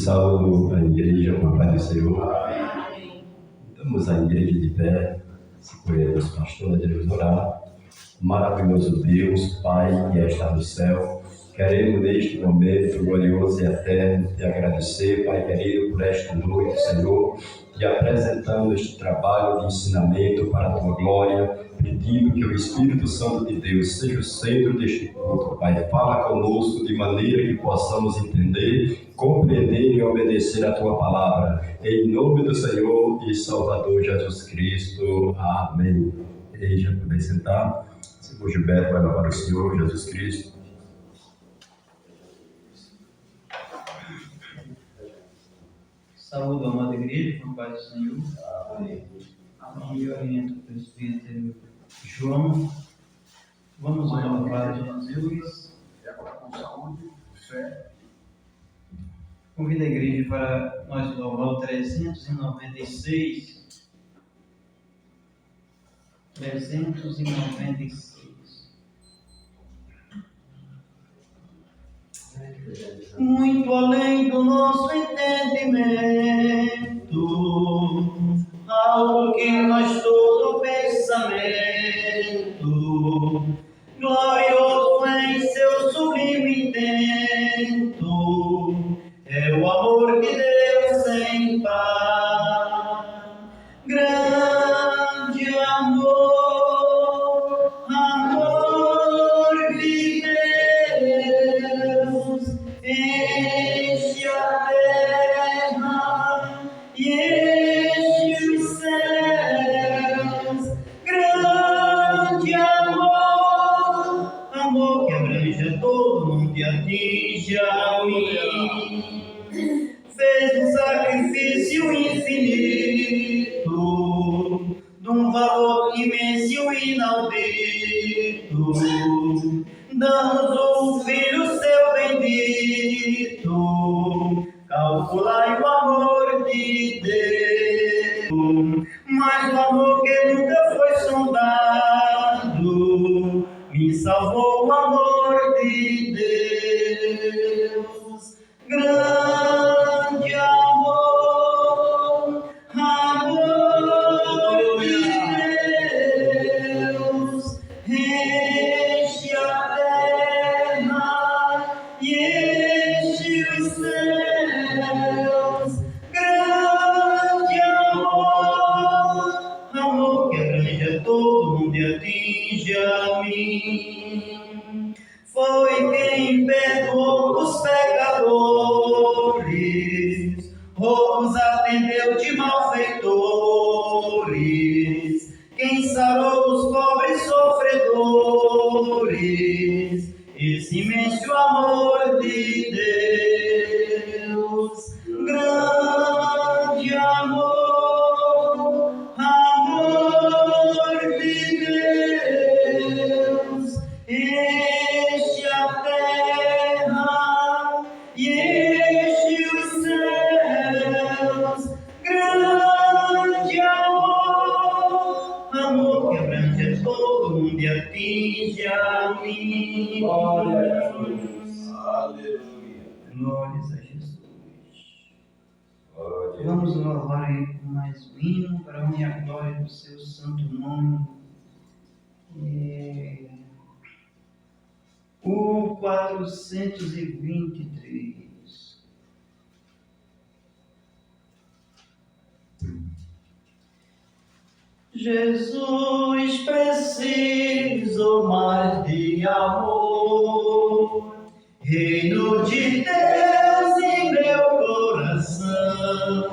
saúdo a igreja com a paz do Senhor. Estamos a igreja de pé, se conhece o pastor, devemos orar. Maravilhoso Deus, Pai que está no céu, queremos neste momento glorioso e eterno te agradecer, Pai querido, por esta noite, Senhor, te apresentando este trabalho de ensinamento para a tua glória, pedindo que o Espírito Santo de Deus seja o centro deste culto, Pai. Fala conosco de maneira que possamos entender, compreender e obedecer a tua palavra. Em nome do Senhor e Salvador Jesus Cristo. Amém. Já poder sentar. O Gilberto vai louvar o Senhor Jesus Cristo. Saúde, amada igreja, com a paz do Senhor. Amém. E oriento pelo Espírito João. Vamos louvar Jesus. Com saúde, fé. Convido a igreja para nós louvar o 396. 396. Muito além do nosso entendimento, algo que nós todo pensamento, glorioso em seu sublime intento, é o amor de Deus sem par, grande amor, amor de Deus, enche a terra e enche os céus, grande amor, amor que abrange todo mundo e atinge a mim, fez um sacrifício infinito, de um valor imenso e inaudito, dando-nos o Filho seu bendito, calculai o amor de Deus, mas o amor que nunca foi sondado, me salvou o amor de Deus, grande amor, amor de Deus, enche a terra e enche os céus, grande amor, amor que abrange todo mundo e atinge a mim. Foi quem perdoou os pecadores, roubos atendeu de malfeitores, quem sarou os pobres sofredores, esse imenso amor de Deus, grande amor, amor de Deus, enche a terra e enche os céus, grande amor, amor que abrange todo mundo e atinge a mim. Glória a Jesus. Aleluia. Glórias a Jesus. Vamos louvar Ele com mais um hino para a honra e a glória do seu santo nome. O 423. Jesus, preciso mais de amor, reino de Deus em meu coração,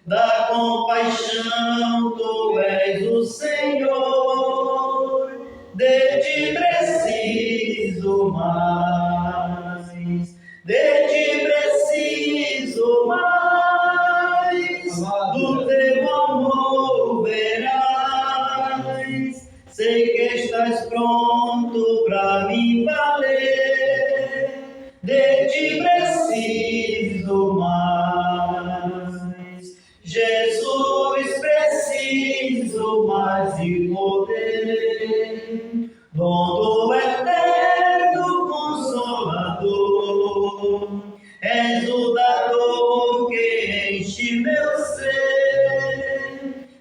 da compaixão tu és o Senhor, de ti preciso mais, de ti preciso mais, do teu amor verás, sei que estás pronto pra me valer, de ti preciso mais, Jesus, preciso mais de poder, dom do eterno Consolador, és o dador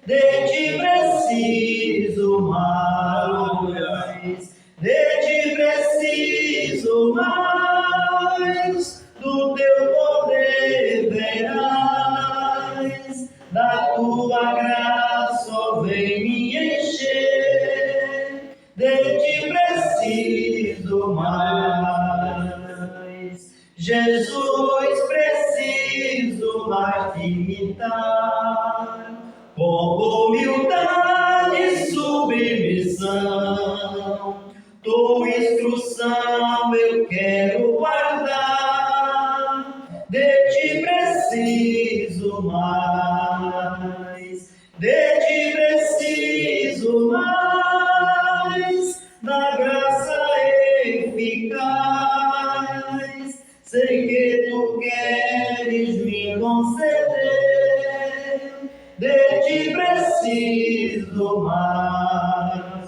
de ti preciso mais, de ti preciso mais, do teu poder verás, da tua graça ó, vem me encher, de ti preciso mais, Jesus, preciso mais te imitar, com humildade e submissão, tua instrução eu quero guardar, de ti preciso mais, de ti preciso mais, da graça eficaz, sei que tu queres me conceder, de ti preciso mais,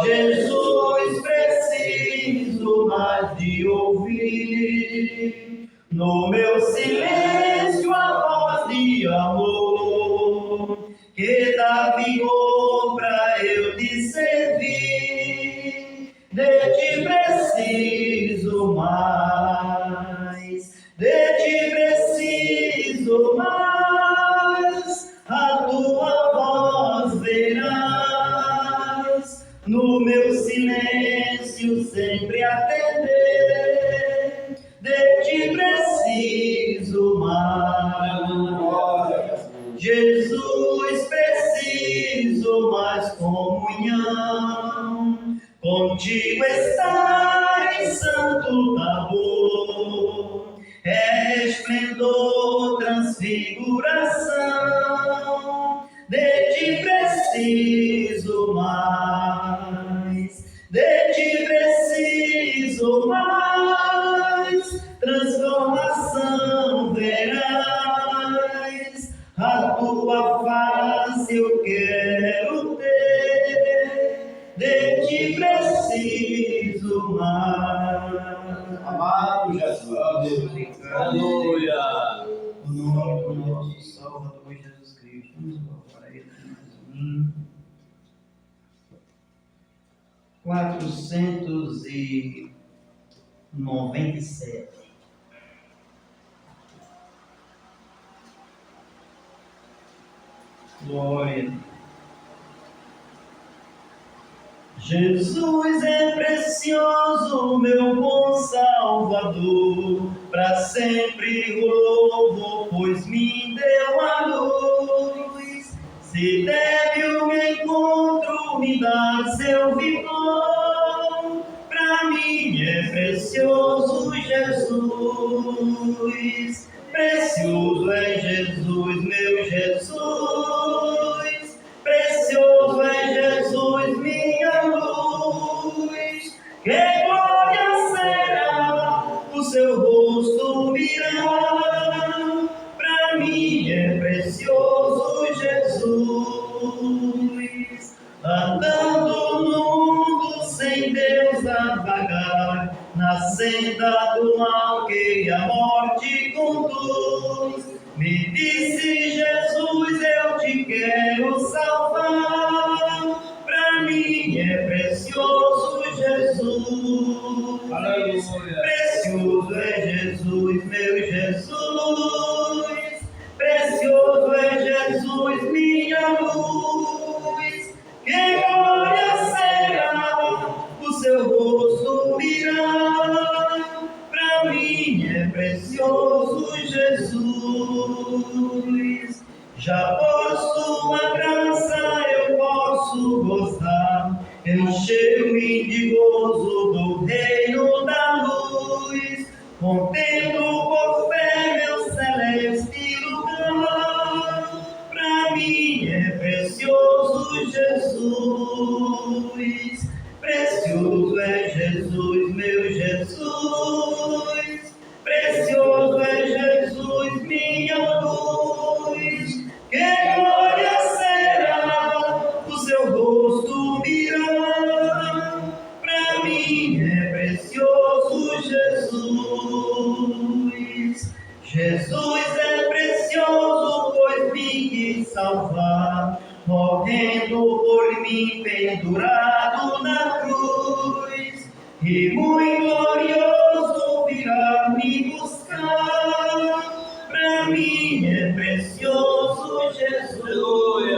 Jesus, preciso mais de ouvir, no meu silêncio a voz de amor, que dá vigor pra eu te servir, de ti preciso mais, de ti preciso mais, a tua voz verás, no meu silêncio sempre atender, de ti preciso mais, Jesus, preciso mais comunhão, contigo estar em santo tabor, é esplendor, transfiguração, de ti preciso mais, de ti preciso mais, transformação verás, a tua face eu quero ter, de ti preciso mais. Amado Jesus, aleluia. O nome do nosso Salvador Jesus Cristo, vamos louvar a Ele mais um. 497. Glória. Jesus é precioso, meu bom Salvador, para sempre o louvo, pois me deu a luz. Se débil me encontro, me dá seu vigor, para mim é precioso Jesus. Precioso é Jesus, meu Jesus, precioso é Jesus, minha luz. Que glória será o seu rosto mirar, pra mim é precioso Jesus. Andando no mundo sem Deus a vagar, na senda do mal que a morte conduz, me disse Jesus, eu te quero salvar, pra mim é precioso Jesus. Aleluia. Precioso é Jesus, meu Jesus, precioso é Jesus, minha luz. Que glória será o seu rosto mirar, pra mim é precioso Jesus. Já por sua graça eu posso gozar, encher-me de gozo do reino da luz, contendo por fé meu celeste lugar. Pra mim é precioso Jesus, precioso é Jesus, meu Jesus, precioso é Jesus, minha luz. Que glória será o seu rosto mirar, pra mim é precioso Jesus. Jesus é precioso, pois me quis salvar, morrendo por mim pendurado na cruz, e muito glorioso virá me buscar. Pra mim é precioso Jesus,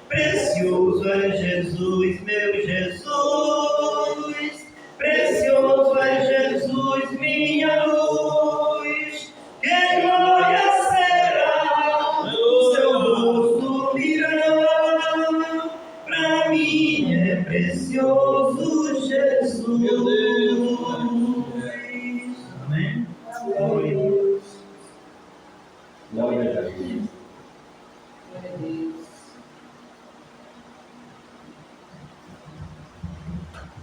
precioso é Jesus, meu Jesus, precioso é Jesus, minha luz, que glória será, o seu rosto virá, pra mim é precioso Jesus. Meu Deus. Amém? Glória a Deus.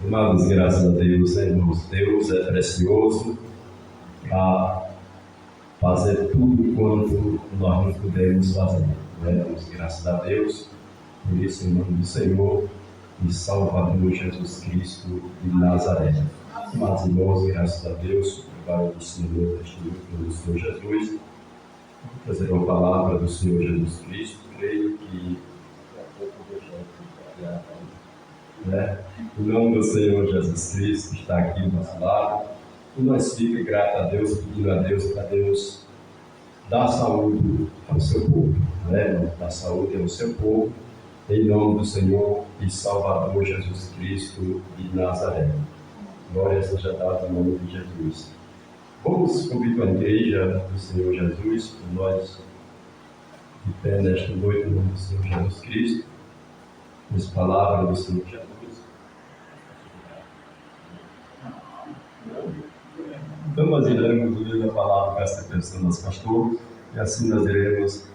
Amados, graças a Deus, irmãos, Deus é precioso para fazer tudo quanto nós não podemos fazer. Damos graças a Deus, por isso, em nome do Senhor e Salvador Jesus Cristo de Nazaré. Amados irmãos, graças a Deus, para o Senhor, testemunho do Senhor Jesus, vou trazer uma palavra do Senhor Jesus Cristo. Creio que o nome do Senhor Jesus Cristo está aqui do nosso lado, e nós ficamos gratos a Deus, pedindo a Deus para Deus dar saúde ao seu povo, dar saúde ao seu povo, em nome do Senhor e Salvador Jesus Cristo de Nazaré. Glória seja dada em nome de Jesus. Vamos convidar a igreja do Senhor Jesus, por nós de pé nesta noite, em nome do Senhor Jesus Cristo, as palavras do Senhor Jesus. Então nós iremos ler a palavra com esta pessoa, nosso pastor, e assim nós iremos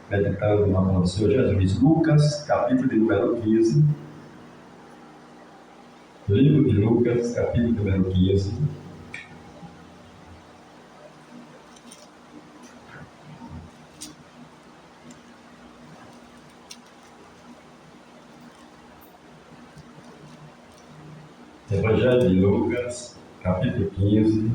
meditando na palavra do Senhor Jesus. Lucas, capítulo de número 15. Livro de Lucas, capítulo de número 15. Evangelho de Lucas, capítulo 15.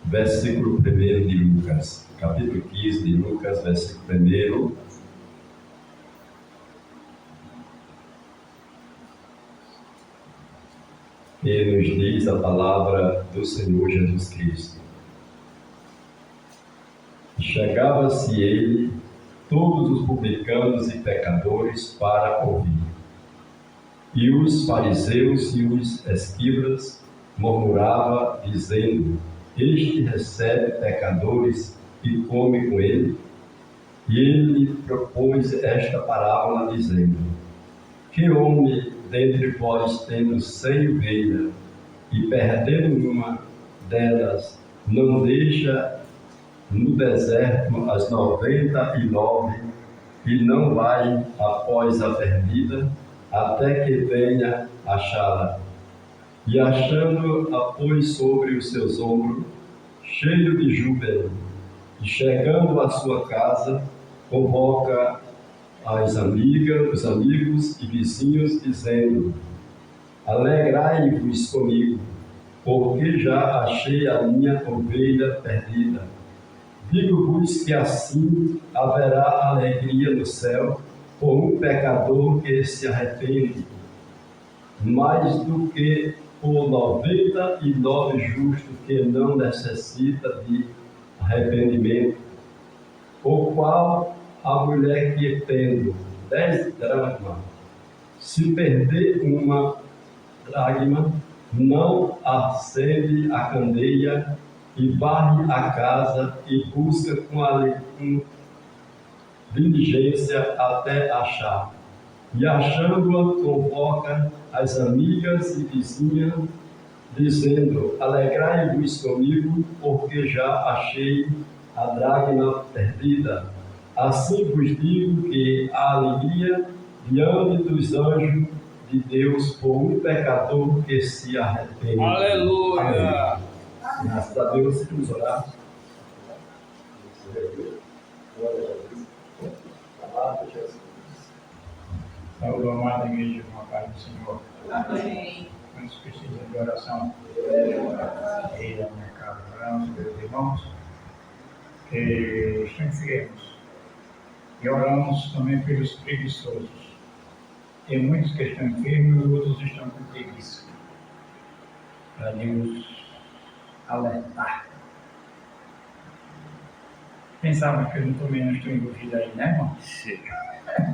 Versículo 1 de Lucas, capítulo 15 de Lucas, versículo 1. Que nos diz a palavra do Senhor Jesus Cristo. E chegava-se ele, todos os publicanos e pecadores, para ouvir. E os fariseus e os escribas murmuravam, dizendo: Este recebe pecadores e come com ele. E ele propôs esta parábola, dizendo: Que homem dentre vós, tendo 100 ovelhas, e perdendo uma delas, não deixa no deserto as 99, e não vai após a perdida, até que venha achá-la? E achando-a, pôs sobre os seus ombros, cheio de júbilo, e chegando à sua casa, convoca os amigos e vizinhos, dizendo: Alegrai-vos comigo, porque já achei a minha ovelha perdida. Digo-vos que assim haverá alegria no céu por um pecador que se arrepende, mais do que por 99 justos que não necessita de arrependimento. O qual a mulher que, tendo 10 dracmas, se perder uma dracma, não acende a candeia e varre a casa e busca com diligência até achar. E achando-a, convoca as amigas e vizinhas, dizendo: Alegrai-vos comigo, porque já achei a dracma perdida. Assim vos digo que a alegria diante dos anjos de Deus por um pecador que se arrepende. Aleluia! Amém. Graças a Deus, vamos orar. Saúde, amada igreja, com a paz do Senhor. Amém. Quando muitos precisam de oração. E da minha casa, oramos pelos irmãos que estão enfermos. E oramos também pelos preguiçosos. Tem muitos que estão enfermos e outros estão com preguiça. Para Deus alertar. Quem sabe que eu também não estou envolvido aí, né, irmão?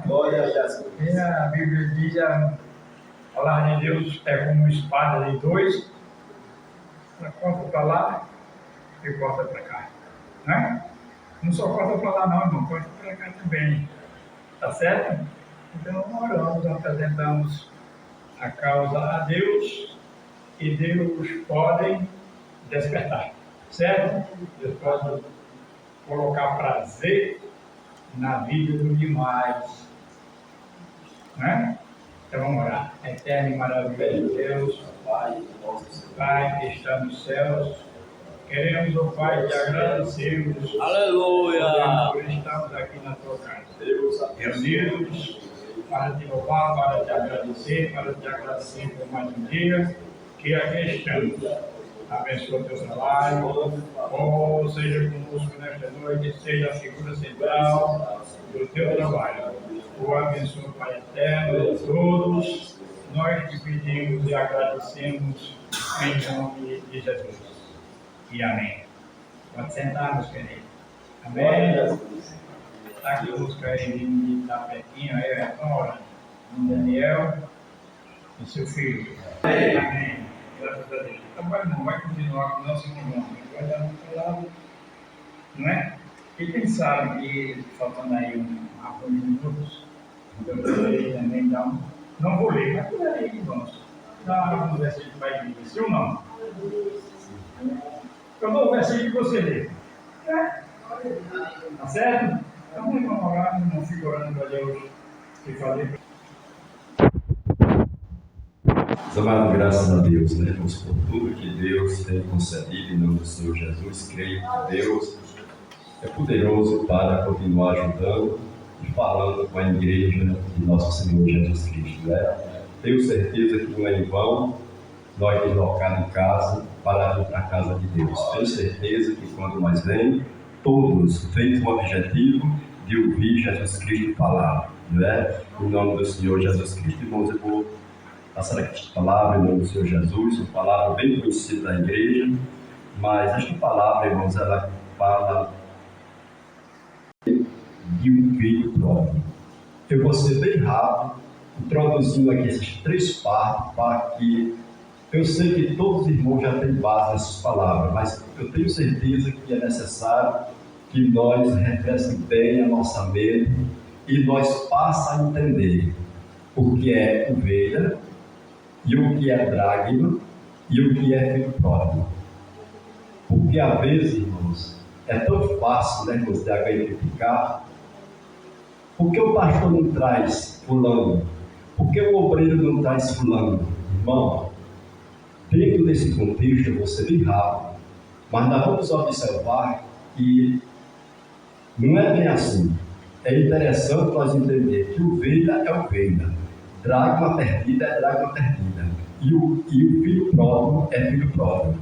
Glória a Jesus. E a Bíblia diz: a palavra de Deus é como uma espada de dois, ela corta para lá e corta para cá, né? Não só corta para lá não, irmão, corta para cá também, tá certo? Então oramos, apresentamos a causa a Deus e Deus pode despertar, certo? Deus pode colocar prazer na vida do demais, né? Então vamos orar. Eterno e maravilhoso Deus, Pai que está nos céus, queremos, ó Pai, te agradecermos. Aleluia. Por estarmos aqui na tua casa. Reunidos para te louvar, para te agradecer por mais um dia que aqui estamos. Abençoa o teu trabalho, ou seja conosco nesta noite, seja a figura central do teu trabalho. O abençoa, Pai eterno, a todos. Nós te pedimos e agradecemos em nome de Jesus. E amém. Pode sentar, meus queridos. Amém. Está conosco aí de tapetinho, aí é Nora, Daniel e seu filho. Amém. Graças a Deus. Então, vai continuar com o nosso irmão. Vai dar uma palavra, não é? E quem sabe que faltando aí alguns minutos, eu poderia também dar um. Não vou ler, mas por aí, irmãos. Dá um versículo para a igreja, sim ou não? Eu dou o versículo que você lê. Tá certo? Então vamos orar, não fico orando para Deus e fazer. Meus amados, graças a Deus, né? Por tudo que Deus tem concedido em nome do Senhor Jesus. Creio que Deus é poderoso para continuar ajudando e falando com a igreja de nosso Senhor Jesus Cristo, né? Tenho certeza que não é em vão nós deslocar de casa para ir para a casa de Deus. Tenho certeza que quando nós vemos, todos têm o objetivo de ouvir Jesus Cristo falar, não é? Em nome do Senhor Jesus Cristo. Irmãos, eu vou passar aqui esta palavra em nome do Senhor Jesus, uma palavra bem conhecida da igreja, mas esta palavra, irmãos, ela fala de um filho próprio. Eu vou ser bem rápido, introduzindo aqui essas três partes, para que eu sei que todos os irmãos já têm base nessas palavras, mas eu tenho certeza que é necessário que nós refresquemos bem a nossa mente e nós passamos a entender o que é ovelha, e o que é dragma e o que é filho próprio. Porque às vezes, irmãos, é tão fácil, né, irmãos, de identificar. Por que o pastor não traz fulano? Por que o obreiro não traz fulano? Irmão, dentro desse contexto, eu vou ser bem rápido, mas nós vamos observar que não é bem assim. É interessante nós entender que ovelha é ovelha. Dragma perdida é dragma perdida. E o filho próprio é filho próprio.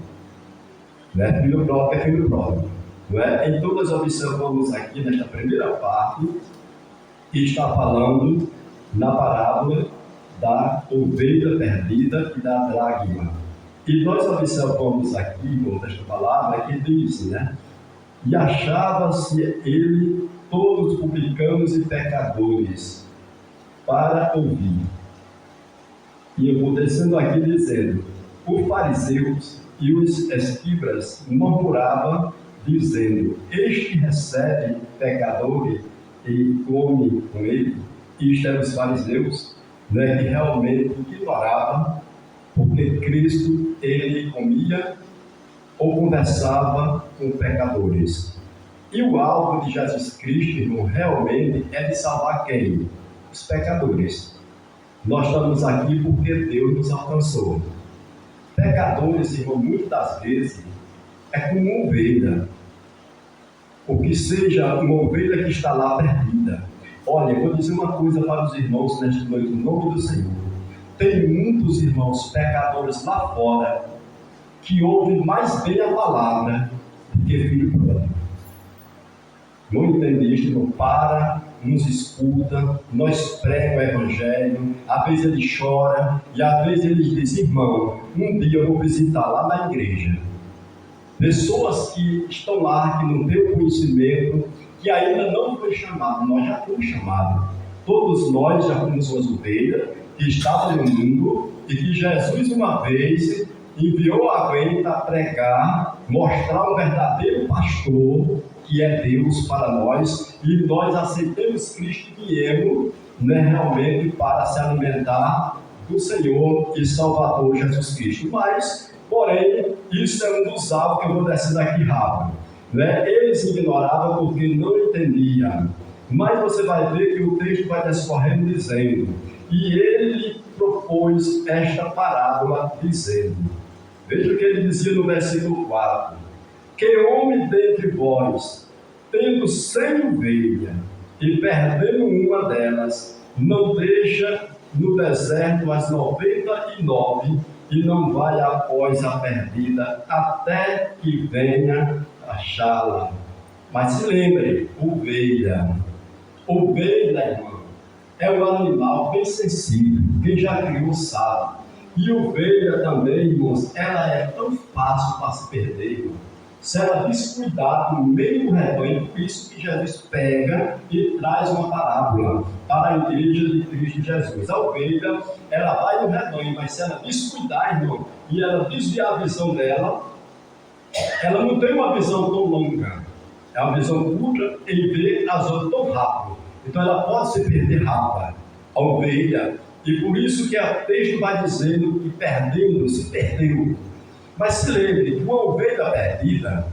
Não é? Filho próprio é filho próprio. Não é? Então nós observamos aqui nesta primeira parte, que está falando na parábola da ovelha perdida e da dragma. E nós observamos aqui, irmãos, esta palavra que diz, né? E achava-se ele todos publicanos e pecadores para ouvir. E eu vou descendo aqui dizendo: os fariseus e os escribas murmuravam, dizendo: este recebe pecadores e come com ele. Isto eram os fariseus, né, que realmente ignoravam, porque Cristo, ele comia ou conversava com pecadores. E o alvo de Jesus Cristo, irmão, realmente é de salvar quem? Os pecadores. Nós estamos aqui porque Deus nos alcançou. Pecadores, irmão, muitas vezes é como uma ovelha. Ou que seja uma ovelha que está lá perdida. Olha, eu vou dizer uma coisa para os irmãos nesta noite, em nome do Senhor. Tem muitos irmãos pecadores lá fora que ouvem mais bem a palavra do que filho pródigo. Não entende isto, não para, nos escuta, nós pregamos o Evangelho, às vezes ele chora, e às vezes ele diz: irmão, um dia eu vou visitar lá na igreja. Pessoas que estão lá, que não têm o conhecimento, que ainda não foi chamado, nós já fomos chamados. Todos nós já fomos suas ovelhas, que estavam no mundo, e que Jesus uma vez enviou alguém para pregar, mostrar um verdadeiro pastor, que é Deus para nós, e nós aceitamos Cristo e viemos, realmente para se alimentar do Senhor e Salvador Jesus Cristo. Mas, porém, isso é um dos alvos que eu vou descer aqui rápido. Eles ignoravam porque não entendiam. Mas você vai ver que o texto vai discorrendo dizendo: e ele propôs esta parábola dizendo, veja o que ele dizia no versículo 4: que homem dentre vós, tendo 100 ovelhas e perdendo uma delas, não deixa no deserto as 99 e não vai após a perdida até que venha achá-la. Mas se lembre, ovelha, irmão, é um animal bem sensível, quem já criou sabe. E ovelha também, irmãos, ela é tão fácil para se perder, irmão. Se ela descuidar no meio do rebanho, por isso que Jesus pega e traz uma parábola para a igreja de Cristo Jesus. A ovelha, ela vai no rebanho, mas se ela descuidar, irmão, e ela desviar a visão dela, ela não tem uma visão tão longa, é uma visão curta e vê as outras tão rápido. Então ela pode se perder rápido, a ovelha, e por isso que o texto vai dizendo que perdendo, se perdeu. Mas se lembre que uma ovelha perdida,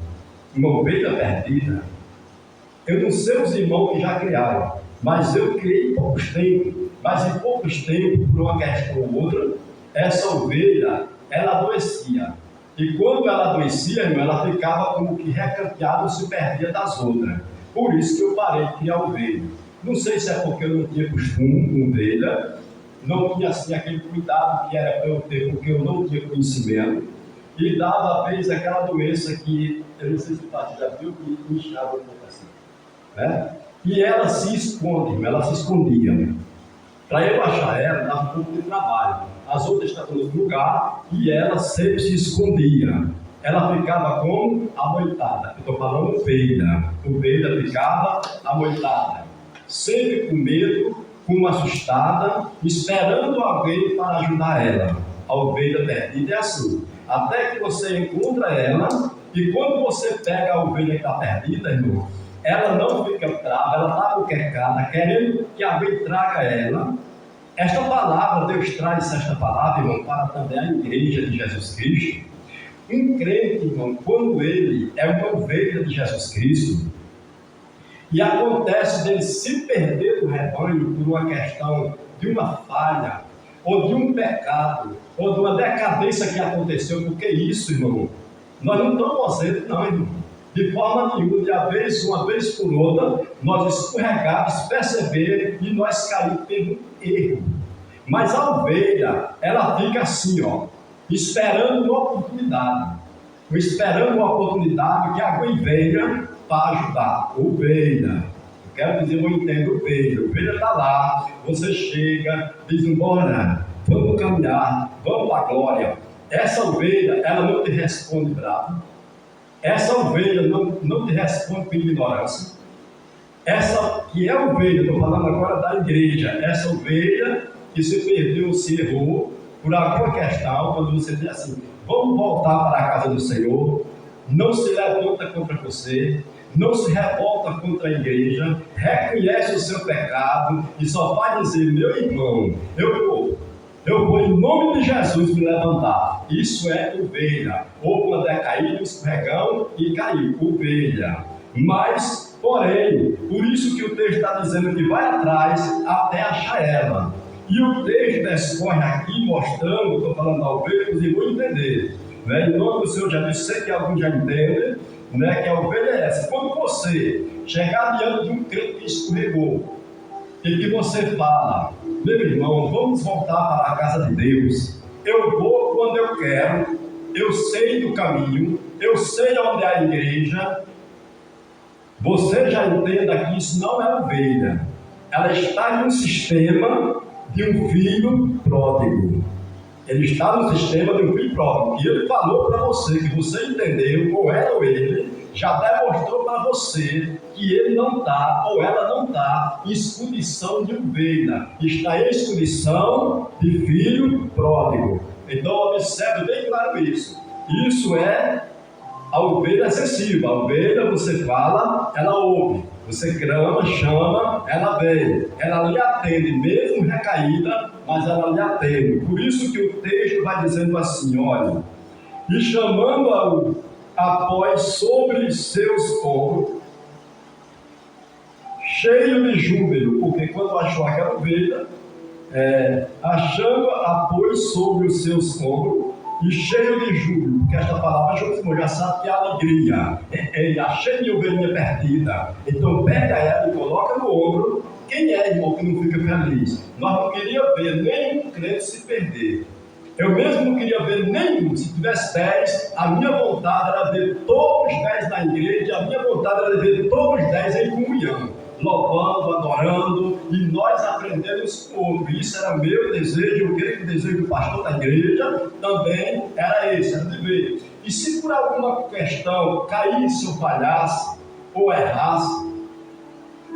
eu não sei os irmãos que já criaram, mas eu criei em poucos tempos. Mas em poucos tempos, por uma questão ou outra, essa ovelha, ela adoecia. E quando ela adoecia, irmão, ela ficava como que recanteada ou se perdia das outras. Por isso que eu parei de criar ovelha. Não sei se é porque eu não tinha costume com ovelha, não tinha assim aquele cuidado que era para eu ter, porque eu não tinha conhecimento. E dava a vez aquela doença que, eu não sei se o Tati já viu, que inchava um pouco assim. E ela se esconde, ela se escondia. Para eu achar ela, dava um pouco de trabalho. As outras estavam no outro lugar e ela sempre se escondia. Ela ficava como amoitada. Eu estou falando ovelha. Ovelha ficava amoitada. Sempre com medo, como assustada, esperando alguém para ajudar ela. A ovelha perdida é assim. Até que você encontra ela, e quando você pega a ovelha que está perdida, irmão, ela não fica brava, ela está buquecada, querendo que alguém traga ela. Esta palavra, Deus traz esta palavra, irmão, para também a igreja de Jesus Cristo. Um crente, irmão, quando ele é uma ovelha de Jesus Cristo, e acontece dele se perder do rebanho por uma questão de uma falha, ou de um pecado, ou de uma decadência que aconteceu, porque isso, irmão, nós não estamos fazendo, não, irmão, de forma nenhuma, uma vez por outra, nós escorregamos, perceber e nós caímos pelo erro. Mas a ovelha, ela fica assim, esperando uma oportunidade, que alguém venha para ajudar. Ovelha. Quero dizer, eu entendo ovelha. Ovelha está lá, você chega, diz: embora, vamos caminhar, vamos para a glória. Essa ovelha, ela não te responde bravo. Essa ovelha não te responde com ignorância. Essa que é ovelha, estou falando agora da igreja, essa ovelha que se perdeu, se errou, por alguma questão, quando você diz assim: vamos voltar para a casa do Senhor, não se levanta contra você, não se revolta contra a igreja, reconhece o seu pecado e só vai dizer: meu irmão, eu vou em nome de Jesus me levantar. Isso é ovelha. Houve uma decaída, um escorregão e caiu, ovelha. Mas, porém, por isso que o texto está dizendo que vai atrás até achar ela. E o texto discorre aqui mostrando, estou falando da ovelha, que os irmãos entender. Em nome do Senhor Jesus, sei que alguns já entendem, que a ovelha é essa. Quando você chegar diante de um crente que escorregou, e que você fala: Meu irmão, vamos voltar para a casa de Deus. Eu vou quando eu quero, eu sei do caminho, eu sei onde é a igreja. Você já entenda que isso não é ovelha. Ela está em um sistema de um filho pródigo. Ele está no sistema de um filho pródigo. E ele falou para você, que você entendeu, ou ela ou ele, já demonstrou para você que ele não está, ou ela não está, em condição de ovelha. Está em condição de filho pródigo. Então observe bem claro isso. Isso é a ovelha acessível. A ovelha, você fala, ela ouve. Você clama, chama, ela vem. Ela lhe atende, mesmo recaída, mas ela lhe atende. Por isso que o texto vai dizendo assim, olha, e chamando-a após sobre seus ombros, cheio de júbilo, porque quando achou aquela ovelha, achando-a pôs sobre os seus ombros, e cheio de júbilo, porque esta palavra já sabe que é alegria. Achei minha ovelhinha perdida. Então pega ela e coloca no ombro. Quem é, irmão, que não fica feliz? Nós não queríamos ver nenhum crente se perder. Eu mesmo não queria ver nenhum. Se tivesse 10, a minha vontade era ver todos os 10 na igreja, a minha vontade era ver todos os 10 em comunhão, louvando, adorando, e nós aprendemos como. Isso era meu desejo, eu creio que o desejo do pastor da igreja também era esse, era de ver. E se por alguma questão caísse ou falhasse, ou errasse,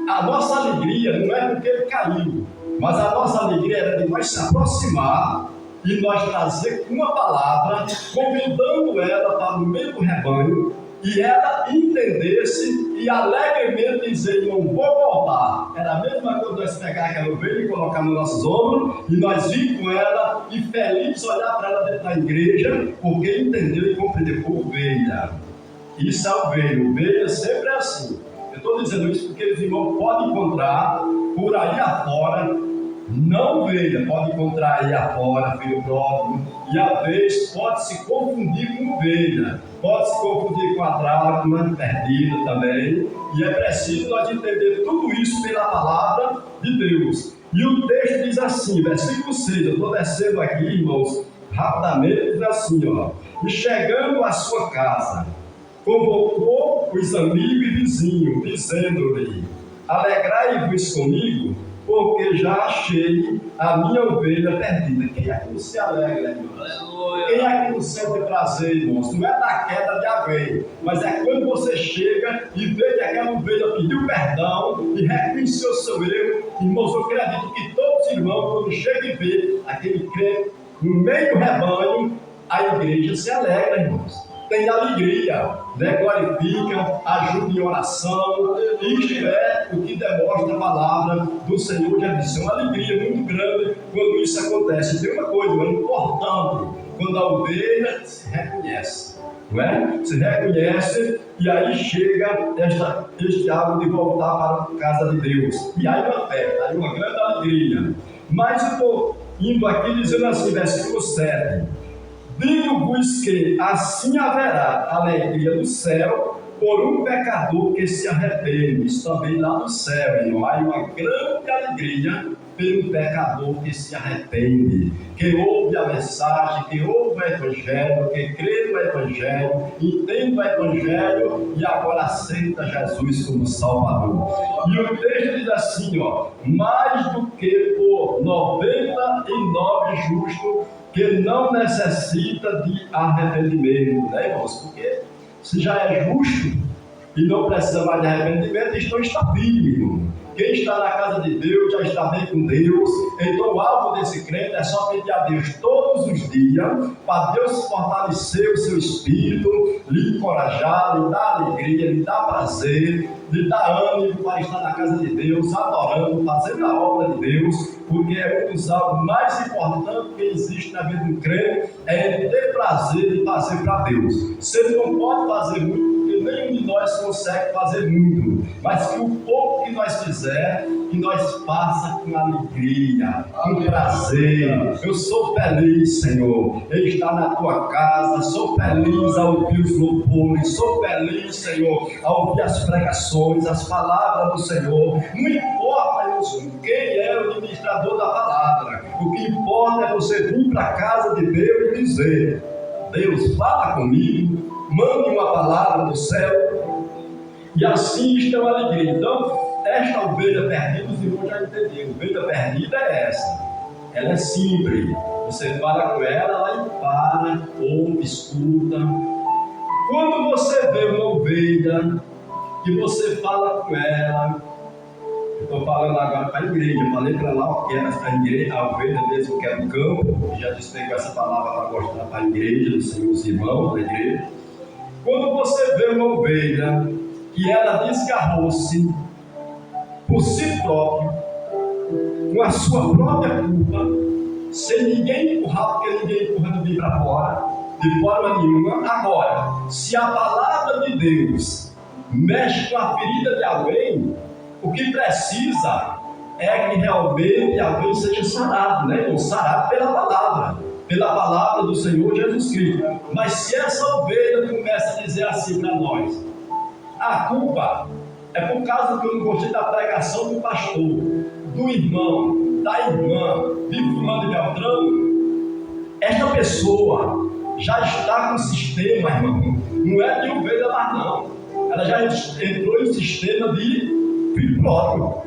a nossa alegria não é porque ele caiu, mas a nossa alegria era de nós se aproximar e nós trazer uma palavra, convidando ela para o meio do rebanho, e ela entendesse e alegremente dizer, não vou voltar. Era a mesma coisa nós pegar aquela ovelha e colocar nos nossos ombros, e nós ir com ela e feliz olhar para ela dentro da igreja, porque entendeu e compreendeu. Ovelha, isso é ovelha. Ovelha sempre é assim. Eu estou dizendo isso porque os irmãos podem encontrar por aí afora, não ovelha, pode encontrar aí afora, filho pródigo, e às vezes pode se confundir com ovelha, pode se confundir com a dracma perdida também, e é preciso nós entender tudo isso pela palavra de Deus. E o texto diz assim, versículo 6, eu estou descendo aqui, irmãos, rapidamente, diz assim, ó, e chegando à sua casa, convocou os amigos e vizinhos, dizendo-lhe, alegrai-vos comigo, porque já achei a minha ovelha perdida. Quem é que não se alegra, irmãos? Quem é que não sente prazer, irmãos? Não é da queda de alguém, mas é quando você chega e vê que aquela ovelha pediu perdão e reconheceu seu erro. Irmãos, eu acredito que todos os irmãos, quando chegam e vê aquele crente no meio do rebanho, a igreja se alegra, irmãos. Tem alegria, né? Glorifica, ajuda em oração. Isto é o que demonstra a palavra do Senhor. Já disse, é uma alegria muito grande quando isso acontece. Tem uma coisa importante, quando a ovelha se reconhece, não é? Se reconhece e aí chega este ato de voltar para a casa de Deus. E aí uma festa, aí uma grande alegria. Mas eu estou indo aqui dizendo assim, versículo 7. Digo-vos que assim haverá alegria no céu por um pecador que se arrepende. Isso também lá no céu, irmão. Há uma grande alegria pelo pecador que se arrepende, que ouve a mensagem, que ouve o Evangelho, que crê no Evangelho, entende o Evangelho e agora aceita Jesus como Salvador. E o texto diz assim, ó, mais do que por 99 justos que não necessita de arrependimento, né, irmãos? Porque se já é justo e não precisa mais de arrependimento, então está firme, irmão. Quem está na casa de Deus já está bem com Deus. Então o alvo desse crente é só pedir a Deus todos os dias, para Deus fortalecer o seu espírito, lhe encorajar, lhe dar alegria, lhe dar prazer, lhe dar ânimo para estar na casa de Deus, adorando, fazendo a obra de Deus, porque é um dos alvos mais importantes que existe na vida do crente, é ele ter prazer de fazer para Deus. Se ele não pode fazer muito, porque nenhum nenhum de nós consegue fazer muito, mas que o pouco que nós fizer, que nós faça com alegria, com prazer. Eu sou feliz, Senhor, em estar na tua casa, sou feliz ao ouvir os louvores, sou feliz, Senhor, ao ouvir as pregações, as palavras do Senhor. Não importa, Deus, quem é o ministrador da palavra, o que importa é você vir para a casa de Deus e dizer: Deus, fala comigo, mande uma palavra do céu, e assim está a alegria. Então, esta ovelha perdida, os irmãos já entenderam. Ovelha perdida é essa, ela é simples. Você fala com ela, ela para, ouve, escuta. Quando você vê uma ovelha e você fala com ela, eu estou falando agora para a igreja, eu falei para lá o que era a igreja, a ovelha mesmo que é do campo, já despegou essa palavra para mostrar para a igreja, dos seus irmãos da igreja. Quando você vê uma ovelha que ela desgarrou-se por si próprio, com a sua própria culpa, sem ninguém empurrar, porque ninguém empurra ninguém para fora, de forma nenhuma. Agora, se a palavra de Deus mexe com a ferida de alguém, o que precisa é que realmente alguém seja sarado, né? Ou sarado pela palavra do Senhor Jesus Cristo. Mas se essa ovelha começa a dizer assim para nós: a culpa é por causa que eu não gostei da pregação do pastor, do irmão, da irmã, de fulano de Beltrano, esta pessoa já está com o sistema, irmão, não é de ovelha mais não, ela já entrou em sistema de filho pródigo,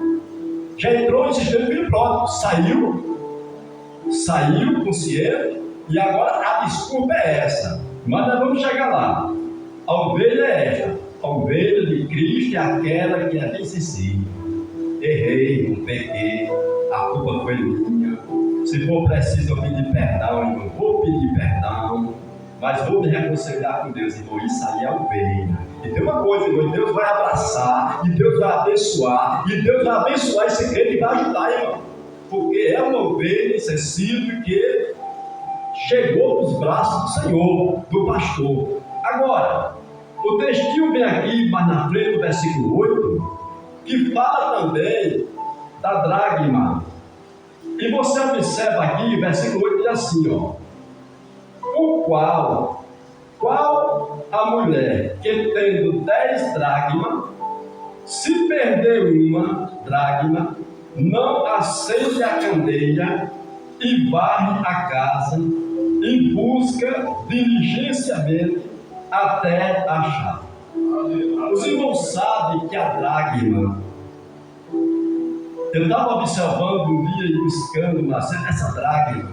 saiu consciente, e agora a desculpa é essa. Mas nós vamos chegar lá. A ovelha é esta, a ovelha de Cristo é aquela que é bem sensível. Errei, não peguei, a culpa foi minha. Se for preciso eu pedir perdão, irmão, vou pedir perdão, mas vou me reconciliar com Deus, irmão. Isso aí é ovelha. E tem uma coisa, irmão, Deus vai abraçar, e Deus vai abençoar, esse crente e vai ajudar, irmão, porque é uma ovelha sensível que chegou nos braços do Senhor, do pastor. Agora, o textinho vem aqui, mais na frente, do versículo 8, que fala também da dracma. E você observa aqui, versículo 8 diz assim, ó: o qual a mulher que tendo 10 dracmas, se perder uma dracma, não acende a candeia e varre a casa e busca diligenciamente até achar. Os irmãos sabem que a dracma, eu estava observando um dia e buscando essa dracma,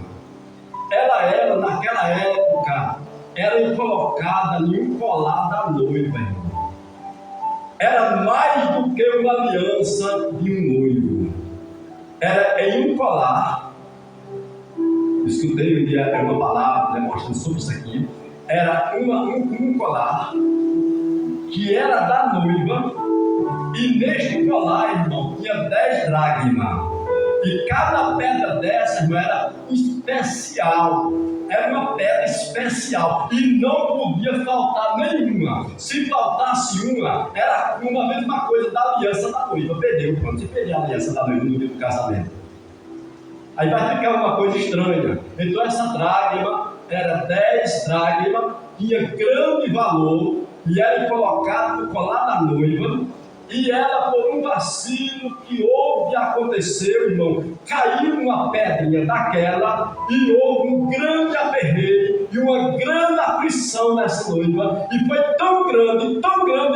ela era, naquela época, era colocada em um colar da noiva, irmão. Era mais do que uma aliança de um noivo. Era em um colar. Escutei um dia uma palavra mostrando sobre isso aqui. Era um colar que era da noiva, e neste colar, irmão, tinha 10 dracmas. E cada pedra dessa, irmão, era especial. Era uma pedra especial e não podia faltar nenhuma. Se faltasse uma, era uma mesma coisa da aliança da noiva. Perdeu, quando você perder a aliança da noiva no dia do casamento, aí vai ficar uma coisa estranha. Então essa dracma era 10 dracmas, tinha grande valor e era colocado no colar da noiva. E ela, por um vacilo que houve, aconteceu, irmão, caiu uma pedrinha daquela e houve um grande aperreio e uma grande aflição nessa noiva. E foi tão grande,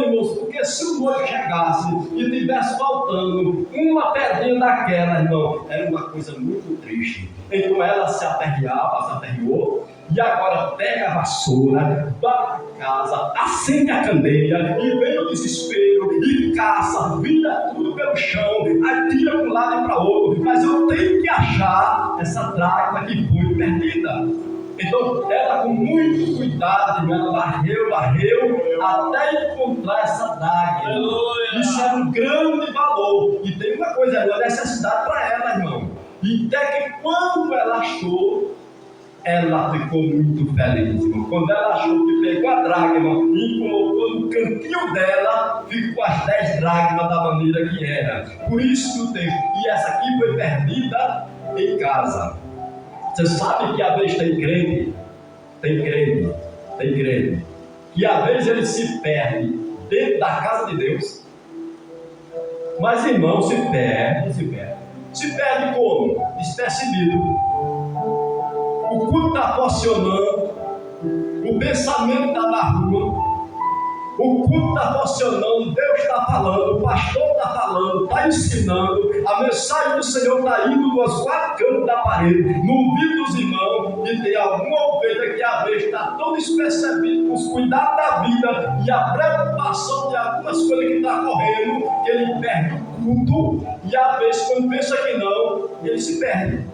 irmãos, porque se o noivo chegasse e tivesse faltando uma pedrinha daquela, irmão, era uma coisa muito triste. Então ela se aperreou, e agora pega a vassoura, vai para casa, acende a candeia e vem o desespero e caça, vira tudo pelo chão, atira para um lado e para outro. Mas eu tenho que achar essa dracma que foi perdida. Então ela, com muito cuidado, ela varreu até encontrar essa dracma. Isso é um grande valor. E tem uma coisa, é uma necessidade para ela, irmão. E até que quando ela achou, ela ficou muito feliz, irmão. Quando ela achou que pegou a dracma e colocou no cantinho dela, ficou as 10 dracmas da maneira que era. Por isso que o texto, e essa aqui foi perdida em casa. Você sabe que às vezes tem crente, que às vezes ele se perde dentro da casa de Deus. Mas, irmão, se perde. Se perde como? Despercebido. O culto está funcionando, o pensamento está na rua, o culto está funcionando, Deus está falando, o pastor está falando, está ensinando, a mensagem do Senhor está indo nos 4 cantos da parede, no ouvido dos irmãos, e tem alguma ovelha que às vezes está tão despercebido com os cuidados da vida e a preocupação de algumas coisas que está correndo, que ele perde o culto, e às vezes quando pensa que não, ele se perde.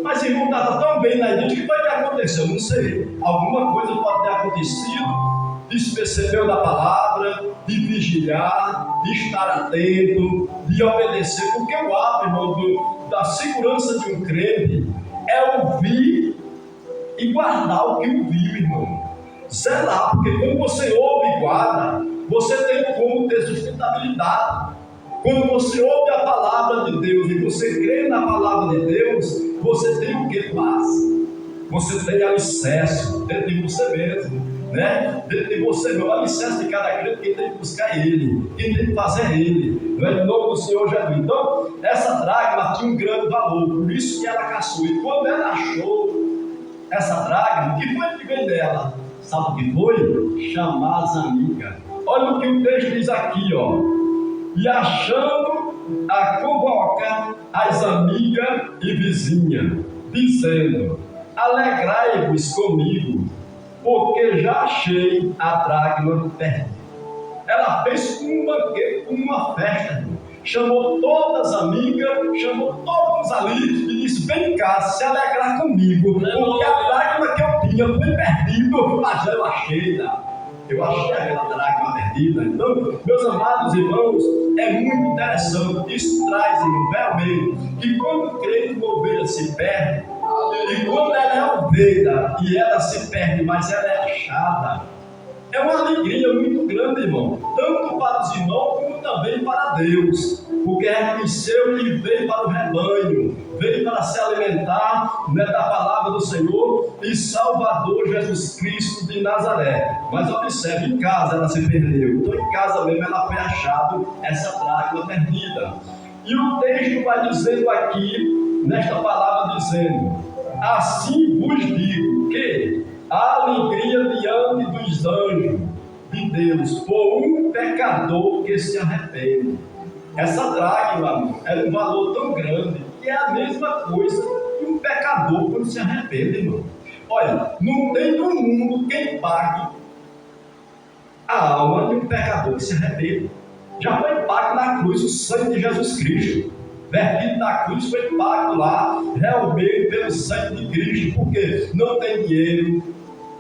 Mas irmão, estava tão bem na igreja, o que foi que aconteceu? Não sei. Alguma coisa pode ter acontecido, despercebeu da palavra, de vigiar, de estar atento, de obedecer, porque o hábito, irmão, da segurança de um crente é ouvir e guardar o que ouviu, irmão. Zelar, porque quando você ouve e guarda, você tem como ter sustentabilidade. Quando você ouve a palavra de Deus e você crê na palavra de Deus, você tem o que faz? Você tem alicerce dentro de você mesmo, né? Dentro de você mesmo, o alicerce de cada crente, quem tem que buscar é Ele, quem tem que fazer é Ele, não é de novo do Senhor Jesus. Então, essa dracma tinha um grande valor, por isso que ela caçou. E quando ela achou essa dracma, o que foi que veio dela? Sabe o que foi? Chamar as amigas. Olha o que o texto diz aqui, ó. E achando, a convoca as amigas e vizinhas, dizendo: alegrai-vos comigo, porque já achei a dracma perdida. Ela fez uma festa, chamou todas as amigas, chamou todos ali e disse: vem cá se alegrar comigo, porque a dracma que eu tinha foi perdida, mas eu achei. Eu achei aquela dracma perdida. Então, meus amados irmãos, é muito interessante. Isso traz, irmão, realmente, que quando o crente, uma ovelha se perde, e quando ela é ovelha e ela se perde, mas ela é achada, é uma alegria muito grande, irmão, tanto para os irmãos como também para Deus, porque reconheceu que veio para o rebanho, veio para se alimentar, né, da palavra do Senhor e Salvador Jesus Cristo de Nazaré. Mas observe, em casa ela se perdeu, então em casa mesmo ela foi achada essa dracma perdida. E o texto vai dizendo aqui, nesta palavra, dizendo: assim vos digo que a alegria diante dos anjos de Deus por um pecador que se arrepende. Essa dracma era um valor tão grande que é a mesma coisa que um pecador quando se arrepende, irmão. Olha, não tem no mundo quem pague a alma de um pecador que se arrepende. Já foi pago na cruz o sangue de Jesus Cristo. Vertido na cruz, foi pago lá realmente pelo sangue de Cristo, porque não tem dinheiro,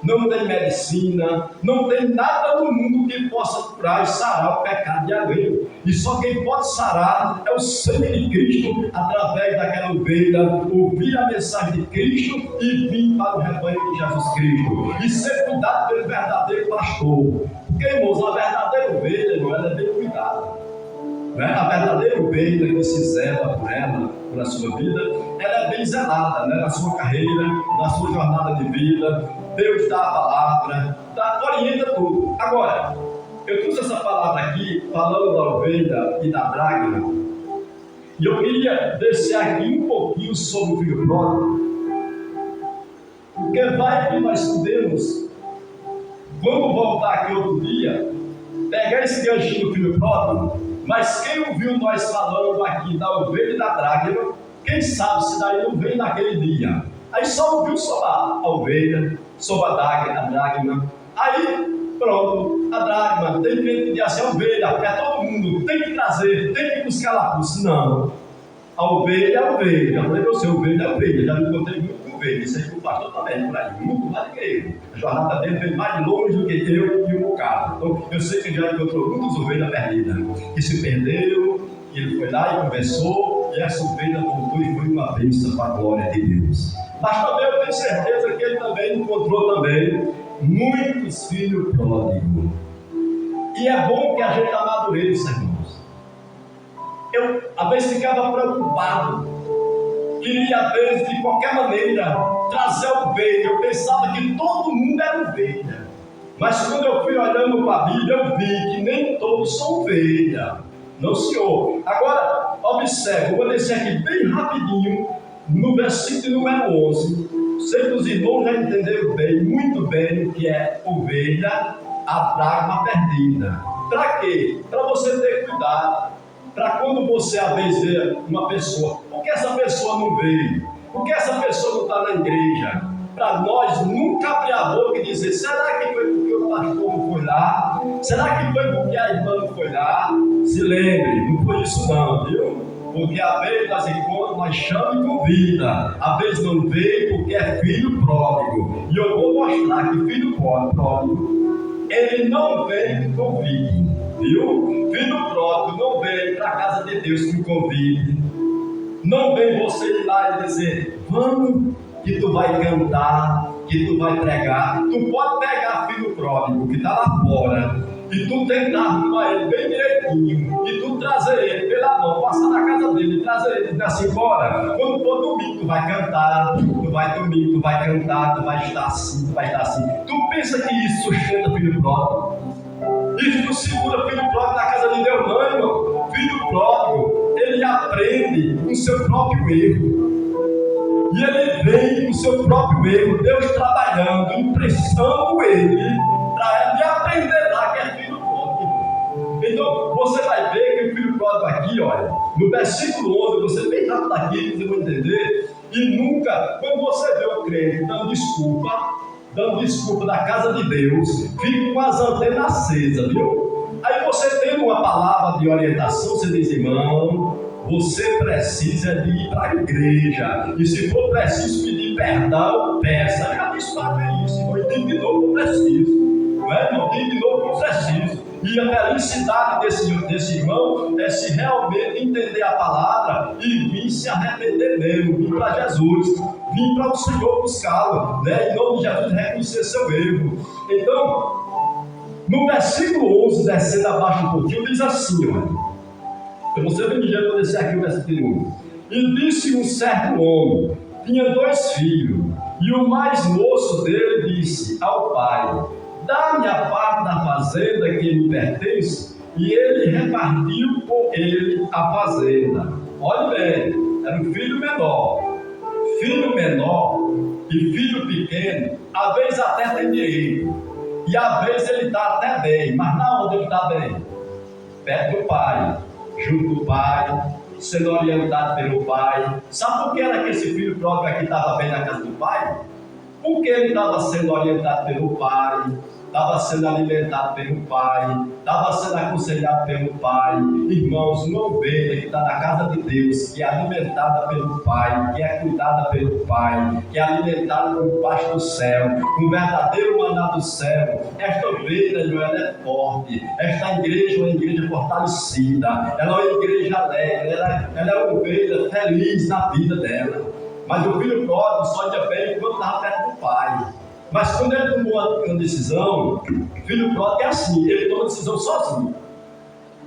não tem medicina, não tem nada no mundo que possa curar e sarar o pecado de alguém. E só quem pode sarar é o sangue de Cristo, através daquela ovelha, ouvir a mensagem de Cristo e vir para o rebanho de Jesus Cristo. E ser cuidado pelo verdadeiro pastor. Porque, irmãos, a verdadeira ovelha, irmão, ela é bem cuidada. A verdadeira ovelha que se zela por ela, por a sua vida, ela é bem zelada, né? Na sua carreira, na sua jornada de vida. Deus dá a palavra, orienta tudo. Agora, eu trouxe essa palavra aqui, falando da ovelha e da dracma, e eu queria descer aqui um pouquinho sobre o filho pródigo, porque vai que nós podemos, vamos voltar aqui outro dia, pegar esse ganchinho do filho pródigo. Mas quem ouviu nós falando aqui da ovelha e da dracma, quem sabe se daí não veio naquele dia. Aí só ouviu sobre a ovelha, sobre a dracma. Aí, pronto, a dracma, tem que pedir assim, a ovelha, para todo mundo, tem que trazer, tem que buscar lá. Não, a ovelha é a ovelha. Já falei para você, ovelha é ovelha, já me encontrei muito com ovelha. Isso aí que o pastor também por aí, muito mais do que ele. A jornada dele veio mais longe do que eu e o bocado. Então, eu sei que já encontrou muitas ovelhas perdidas, que se perdeu, e ele foi lá e conversou, e essa ovelha voltou e foi uma bênção para a glória de Deus. Mas também eu tenho certeza que ele também encontrou também muitos filhos pródigos. E é bom que a gente amadureça, irmãos. Eu, às vezes, ficava preocupado. Queria, às vezes, de qualquer maneira, trazer ovelha. Eu pensava que todo mundo era ovelha. Mas quando eu fui olhando para a Bíblia, eu vi que nem todos são ovelha. Não, senhor. Agora, observe, eu vou descer aqui bem rapidinho, no versículo número 11. Sei que os irmãos já entenderam bem, muito bem, o que é ovelha, a dracma perdida. Para quê? Para você ter cuidado. Para quando você, às vezes, vê uma pessoa, por que essa pessoa não veio? Por que essa pessoa não está na igreja? Para nós nunca abrir a boca e dizer, será que foi porque o pastor não foi lá? Será que foi porque a irmã não foi lá? Se lembre, não foi isso não, viu? Porque às vezes nós encontramos, nós chamamos e convida. Às vezes não veio porque é filho pródigo. E eu vou mostrar que filho pródigo, ele não vem com convite, viu? Filho pródigo não vem para a casa de Deus com convite. Não vem você ir lá e dizer, vamos, que tu vai cantar, que tu vai pregar. Tu pode pegar filho pródigo que está lá fora e tu tentar arrumar ele bem direitinho e tu trazer ele pela mão, passar na casa dele, trazer ele e dizer assim, bora, quando for domingo tu vai cantar, tu vai domingo, tu vai cantar, tu vai estar assim, tu vai estar assim. Tu pensa que isso sustenta filho pródigo? Isso não segura filho pródigo na casa de Deus não, irmão. Filho pródigo, ele aprende com o seu próprio erro. E ele vem com o seu próprio erro, Deus trabalhando, impressando ele, para ele aprender lá que é filho pródigo. Então, você vai ver que o filho pródigo aqui, olha, no versículo 11, você bem rápido aqui, vocês vão entender, e nunca, quando você vê o crente dando desculpa da casa de Deus, fica com as antenas acesas, viu? Aí você tem uma palavra de orientação, você diz, irmão, você precisa de ir para a igreja. E se for preciso pedir perdão, peça. Já disse para isso, irmão. E digo de novo, não preciso. Não é, irmão? Digo de novo, não preciso. E a felicidade desse irmão é se realmente entender a palavra e vir se arrepender mesmo, vir para Jesus, vir para o Senhor buscá-lo, né? Em nome de Jesus, reconhecer seu erro. Então, no versículo 11, descendo abaixo um pouquinho, diz assim, olha. Eu vou ser ligeiro para descer aqui o versículo 1. E disse um certo homem, tinha 2 filhos, e o mais moço dele disse ao pai, dá-me a parte da fazenda que me pertence, e ele repartiu com ele a fazenda. Olha bem, era um filho menor. Filho menor e filho pequeno, às vezes até tem direito, e às vezes ele está até bem, mas na onde ele está bem? Perto do pai. Junto do pai, sendo orientado pelo pai. Sabe por que era que esse filho pródigo aqui estava bem na casa do pai? Porque ele estava sendo orientado pelo pai, estava sendo alimentado pelo pai, estava sendo aconselhado pelo pai. Irmãos, uma ovelha que está na casa de Deus, que é alimentada pelo pai, que é cuidada pelo pai, que é alimentada com o pasto do céu, com o verdadeiro maná do céu. Esta ovelha, ela é forte. Esta igreja é uma igreja fortalecida. Ela é uma igreja alegre. Ela é uma ovelha feliz na vida dela. Mas o filho pródigo só ia bem quando estava perto do pai. Mas quando ele tomou uma decisão, o filho pródigo é assim, ele toma decisão sozinho.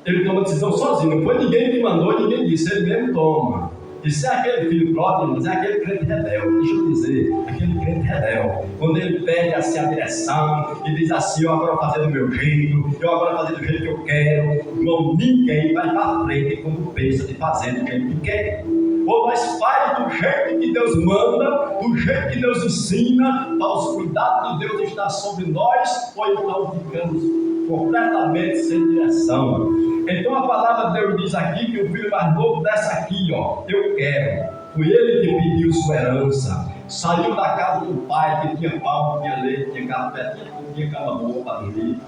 Ele toma decisão sozinho, não foi ninguém que mandou, ninguém disse, ele mesmo toma. Isso é aquele filho pródigo, mas é aquele crente rebelde, deixa eu dizer, aquele crente rebelde. Quando ele pede assim a direção e diz assim, eu agora vou fazer do meu jeito, eu agora vou fazer do jeito que eu quero. Irmão, ninguém vai para frente quando pensa de fazer do jeito que quer. Ou nós faz do jeito que Deus manda, do jeito que Deus ensina, para os cuidados de Deus estar sobre nós, ou então ficamos completamente sem direção. Então a palavra de Deus diz aqui que o filho mais novo desce aqui, ó, eu quero. Foi ele que pediu sua herança. Saiu da casa do pai, que tinha pão, tinha leite, tinha café, tinha cama boa para dormir.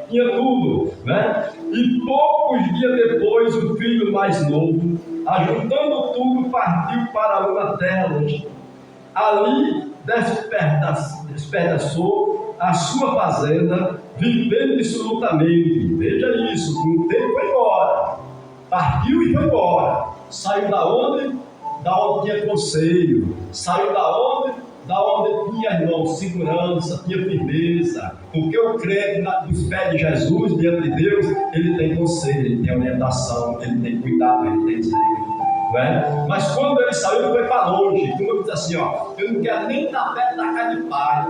Tinha tudo, né? E poucos dias depois, o filho mais novo, ajuntando tudo, partiu para uma terra longe. Ali despedaçou a sua fazenda, vivendo dissolutamente. Veja isso, com o tempo foi embora. Partiu e foi embora. Saiu da onde? Da onde tinha conselho. Saiu da onde? da onde tinha, irmão, segurança, tinha firmeza, porque o crente dos pés de Jesus, diante de Deus, ele tem conselho, ele tem orientação, ele tem cuidado, ele tem zelo. É? Mas quando ele saiu, ele foi para longe. Como eu disse assim, ó, eu não quero nem estar perto da casa de pai.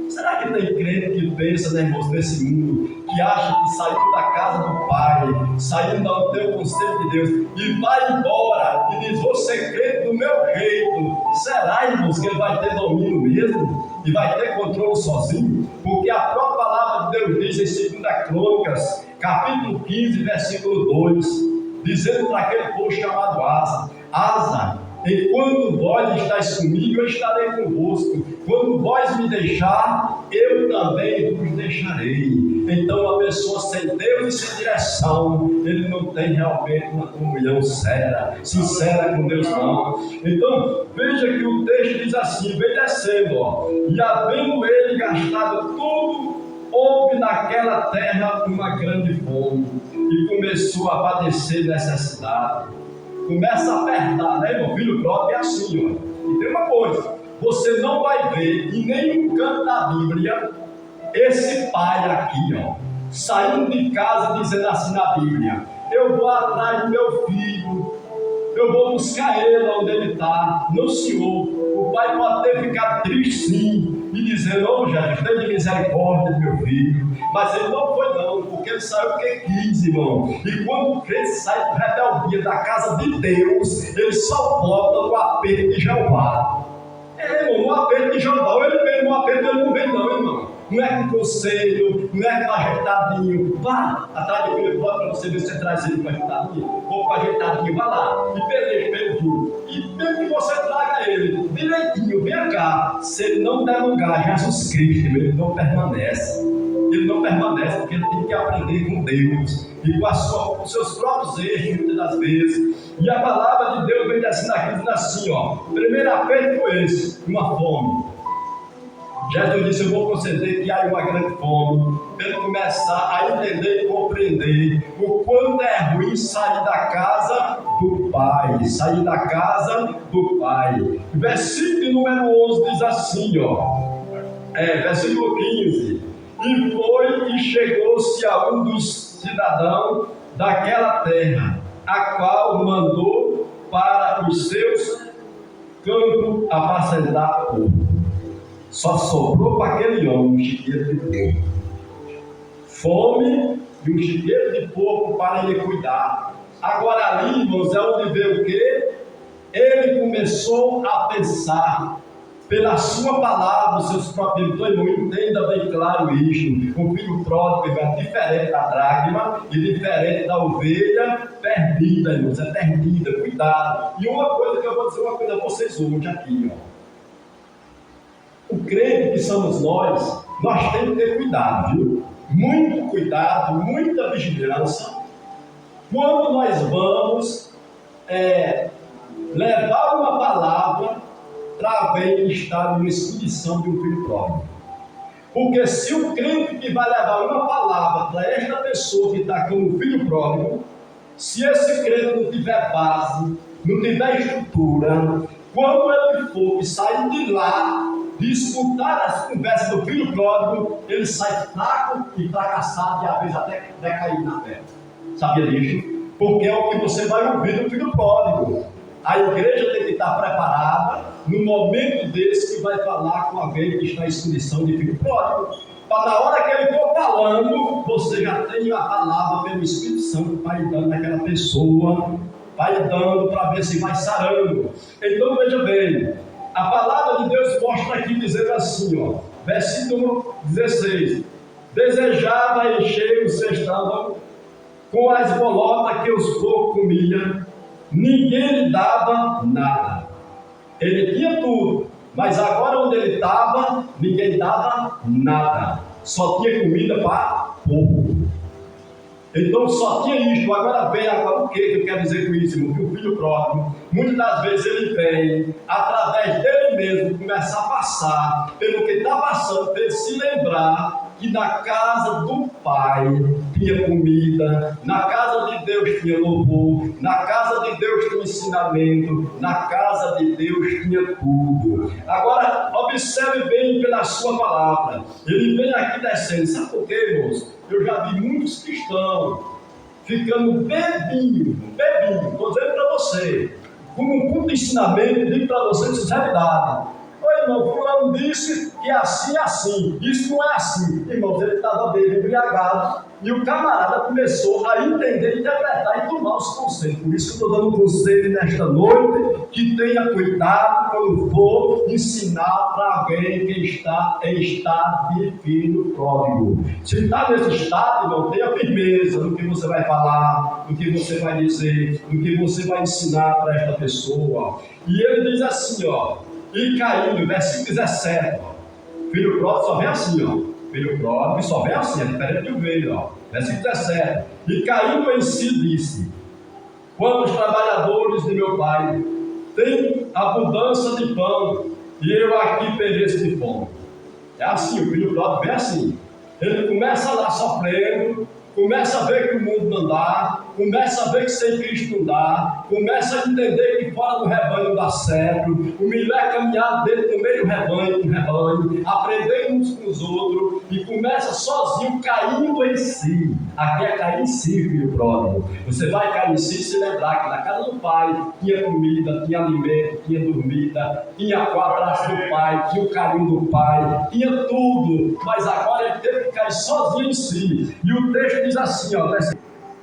Será que tem crente que pensa, né, irmãos, nesse mundo, que acha que saiu da casa do pai, saiu do teu conselho de Deus e vai embora e diz, vou ser crente do meu jeito? Será, irmãos, que ele vai ter domínio mesmo? E vai ter controle sozinho? Porque a própria palavra de Deus diz em 2 Crônicas, capítulo 15, versículo 2, dizendo para aquele povo chamado Asa: Asa, enquanto vós estáis comigo, eu estarei convosco. Quando vós me deixar, eu também vos deixarei. Então, a pessoa sem Deus e sem direção, ele não tem realmente uma comunhão séria, sincera com Deus, não. Então, veja que o texto diz assim, vem descendo, ó, e havendo ele gastado tudo, houve naquela terra uma grande fome, e começou a padecer necessidade. Começa a apertar, né, meu filho próprio? É assim, ó. E tem uma coisa, você não vai ver em nenhum canto da Bíblia esse pai aqui, ó, saindo de casa dizendo assim na Bíblia: eu vou atrás do meu filho, eu vou buscar ele onde ele está. Não, senhor. O pai pode ter ficado triste, sim, e dizer: ô Jesus, tem de misericórdia do meu filho. Mas ele não foi, não, porque ele saiu porque quis, irmão. E quando o crente sai de rebeldia da casa de Deus, ele só volta no aperto de Jeová. Irmão, no aperto de Jeová, ele vem no aperto, ele não vem, não, irmão. Não é com conselho, não é com ajeitadinho. Vá atrás do filho para você ver se você traz ele com ajeitadinho. Ou com ajeitadinho, vá lá e peleja pelo filho. E mesmo que você traga ele direitinho, vem cá. Se ele não der lugar a Jesus Cristo, ele não permanece. Ele não permanece porque ele tem que aprender com Deus e com os seus próprios erros, muitas das vezes. E a palavra de Deus vem assim aqui, dizendo assim, ó: primeiro aperto foi esse, uma fome. Jesus disse: eu vou conceder que há uma grande fome, para ele começar a entender e compreender o quanto é ruim sair da casa do Pai, sair da casa do Pai. Versículo número 11 diz assim, ó, versículo 15: e foi e chegou-se a um dos cidadãos daquela terra, a qual mandou para os seus campos apacentar porco. Só sobrou para aquele homem um chiqueiro de porco. Fome e um chiqueiro de porco para ele cuidar. Agora ali, irmãos, é onde vê o quê? Ele começou a pensar pela sua palavra, os seus próprios. Então, irmão, entenda bem claro isso. O filho pródigo é diferente da dracma e diferente da ovelha perdida, irmãos. É perdida, cuidado. E uma coisa que eu vou dizer uma coisa a vocês hoje aqui, ó. O crente que somos nós temos que ter cuidado, viu? Muito cuidado, muita vigilância, quando nós vamos levar uma palavra para ver estar numa expedição de um filho pródigo. Porque se o crente que vai levar uma palavra para esta pessoa que está como filho pródigo, se esse crente não tiver base, não tiver estrutura, quando ele for e sair de lá, de escutar as conversas do filho pródigo, ele sai fraco e fracassado e às vezes até cair na terra. Sabia disso? Porque é o que você vai ouvir do filho pródigo. A igreja tem que estar preparada no momento desse que vai falar com alguém que está em condição de filho pródigo. Para na hora que ele for falando, você já tem a palavra pelo Espírito Santo para ir dando naquela pessoa, vai dando para ver se vai sarando. Então veja bem, a palavra de Deus mostra aqui dizendo assim, ó, versículo 16: desejava encher o cestão com as bolotas que os porcos comiam, ninguém lhe dava nada. Ele tinha tudo, mas agora onde ele estava, ninguém dava nada, só tinha comida para porco. Então só tinha isto. Agora vem o que eu quero dizer com isso, irmão? Que o filho pródigo, muitas das vezes ele vem, através dele mesmo, começar a passar pelo que está passando, para ele se lembrar que na casa do Pai tinha comida, na casa de Deus tinha louvor, na casa de Deus tinha ensinamento, na casa de Deus tinha tudo. Agora, observe bem pela sua palavra. Ele vem aqui descendo. Sabe por quê, irmãos? Eu já vi muitos cristãos ficando bebinho, estou dizendo para você, como um ponto de ensinamento, digo para você de sinceridade. Oi, irmão, fulano disse que é assim, isso não é assim. Irmãos, ele estava bem embriagado e o camarada começou a entender, interpretar e tomar os conselhos. Por isso que eu estou dando um conselho nesta noite, que tenha cuidado quando for ensinar para alguém que está em estado de filho pródigo. Se está nesse estado, irmão, tenha firmeza no que você vai falar, no que você vai dizer, no que você vai ensinar para esta pessoa. E ele diz assim, ó, e caindo, versículo 17, ó, filho pródigo só vem assim, ó. Filho pródigo só vem assim, é diferente de ovelha, ó. Versículo 17. E caindo em si disse: quantos trabalhadores de meu pai têm abundância de pão, e eu aqui pereço de fome. É assim, o filho pródigo vem assim. Ele começa lá sofrendo, começa a ver que o mundo não dá, começa a ver que sem Cristo não dá, começa a entender que fora do rebanho não dá certo, o melhor é caminhar dentro do meio do rebanho, aprender uns com os outros, e começa sozinho caindo em si. Aqui é cair em si, filho pródigo. Você vai cair em si e se lembrar que na casa do pai tinha comida, tinha alimento, tinha dormida, tinha o abraço do pai, tinha o carinho do pai, tinha tudo, mas agora ele teve que cair sozinho em si. E o texto diz assim, ó,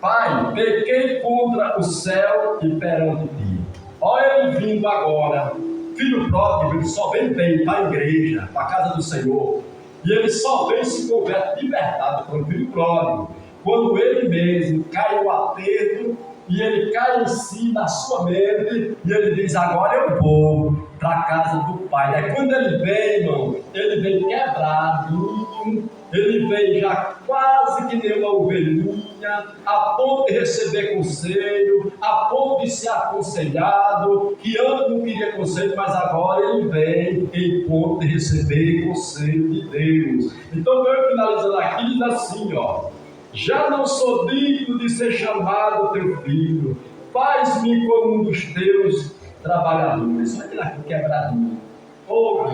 Pai, pequei contra o céu e perante ti. Olha ele vindo agora. Filho pródigo, ele só vem bem para a igreja, para a casa do Senhor. E ele só vem se converte libertado quando filho pródigo. Quando ele mesmo cai o aperto e ele cai em si, na sua mente, e ele diz, agora eu vou para a casa do Pai. É quando ele vem, irmão, ele vem quebradinho, ele vem já quase que nem uma ovelhinha, a ponto de receber conselho, a ponto de ser aconselhado, que antes não queria conselho, mas agora ele vem em ponto de receber conselho de Deus. Então, eu finalizando aqui, diz assim, ó: já não sou digno de ser chamado teu filho, faz-me como um dos teus trabalhadores. Olha aqui quebradinho. Oh,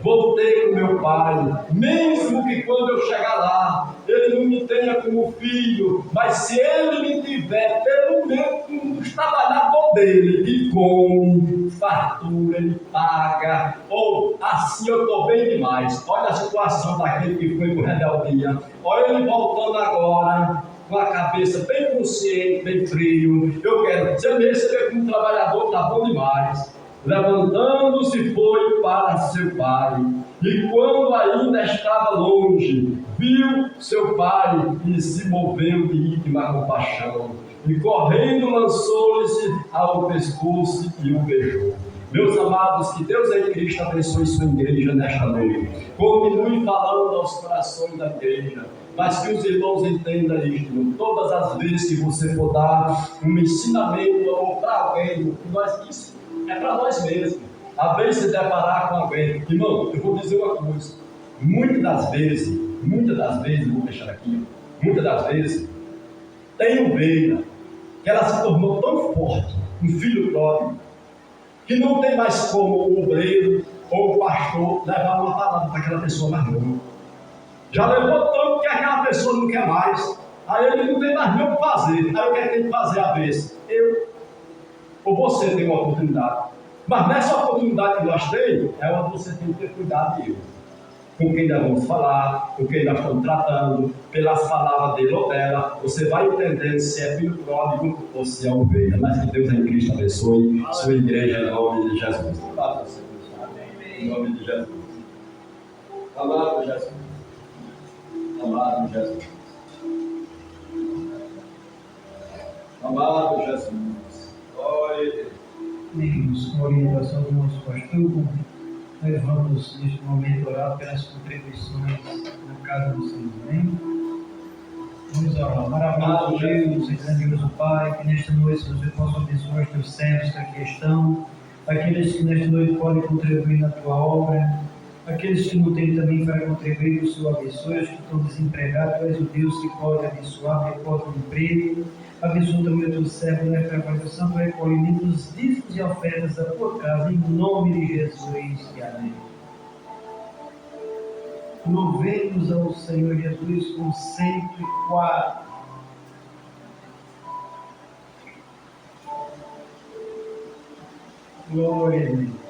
voltei com meu pai, mesmo que quando eu chegar lá, ele não me tenha como filho, mas se ele me tiver, pelo menos um dos trabalhadores dele, que com fartura ele paga, ou assim eu estou bem demais. Olha a situação daquele que foi com rebeldia, olha ele voltando agora, com a cabeça bem consciente, bem frio. Eu quero dizer, me receber como trabalhador, está bom demais. Levantando-se foi para seu pai, e quando ainda estava longe, viu seu pai e se moveu de íntima compaixão, e correndo lançou-lhe-se ao pescoço e o beijou. Meus amados, que Deus em Cristo abençoe sua igreja nesta noite. Continue falando aos corações da igreja, mas que os irmãos entendam isto. Todas as vezes que você for dar um ensinamento ou para alguém, isso é para nós mesmos. A vez se deparar com alguém, irmão, eu vou dizer uma coisa: muitas das vezes, vou deixar aqui, muitas das vezes, tem ovelha que ela se tornou tão forte, um filho pródigo, que não tem mais como o obreiro ou o pastor levar uma palavra para aquela pessoa mais nova. Já levou tanto que aquela pessoa não quer mais, aí ele não tem mais nem o que fazer. Aí o que é que tem que fazer a vez? Eu ou você tem uma oportunidade. Mas nessa oportunidade que nós temos, é onde você tem que ter cuidado de eu. Com quem nós vamos falar, com quem nós estamos tratando, pelas palavras dele ou dela, você vai entendendo se é filho pródigo ou se é ovelha. Mas que Deus em Cristo abençoe sua igreja em nome de Jesus. Em nome de Jesus. Amado Jesus. Amado Jesus. Amado Jesus. Amigos, com a orientação do nosso pastor, nós vamos neste momento orar pelas contribuições na casa do Senhor. Amém? Vamos orar. Maravilhoso Deus e grandioso Pai, que nesta noite você possa abençoar os teus servos que aqui estão, aqueles que nesta noite podem contribuir na tua obra, Aqueles que não têm também para contribuir, o Senhor abençoe. Os que estão desempregados, tu és o Deus que pode abençoar, que pode um emprego. Abençoa também o teu servo, né, para o santo recolhimento dos dízimos e ofertas da tua casa, em nome de Jesus. E amém. Louvemos ao Senhor Jesus com 104. Glória a Deus.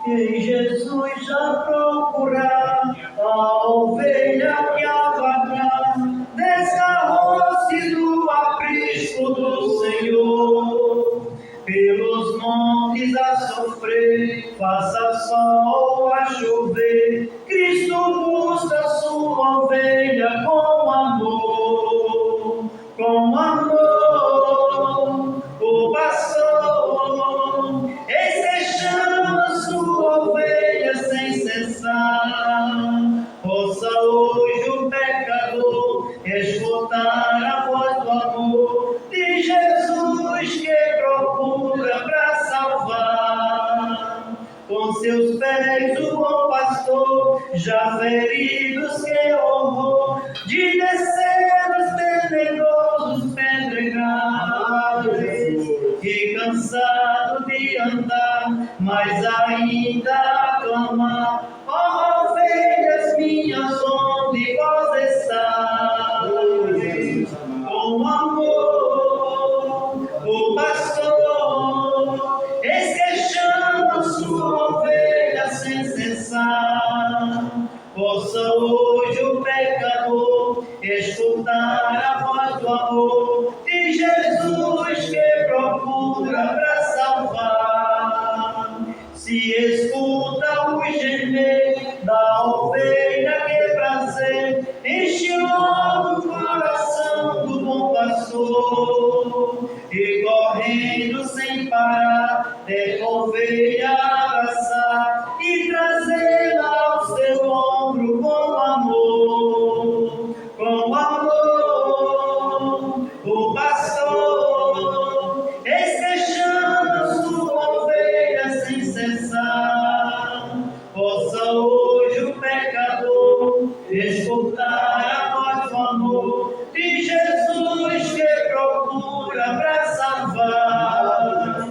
E Jesus já procura a ovelha que a vaca desgarrou-se do aprisco do Senhor. Pelos montes a sofrer, faça sol a chover, Cristo busca sua ovelha com amor, com amor. O pastor, eis que chama sua ovelha sem cessar. Possa hoje o pecador escutar a voz do amor de Jesus que procura para salvar. Com seus pés o bom pastor, já feridos que honrou, de descer os tenebrosos pedregais, e cansado de andar, mas ainda clamar: ó ovelhas minhas, onde vós estáis? Com amor, o pastor, eis que chama sua ovelha sem cessar. Possa hoje o pecador escutar a voz do amor de Jesus que procura para salvar. Se escuta o gemer da ovelha que prazer enche logo o coração do bom pastor, e correndo sem parar devolver, abraçar e trazê-la ao seu ombro com amor, com amor. O pastor, eis que chama sua ovelha sem cessar. Possa hoje o pecador escutar a voz do amor de Jesus que procura para salvar.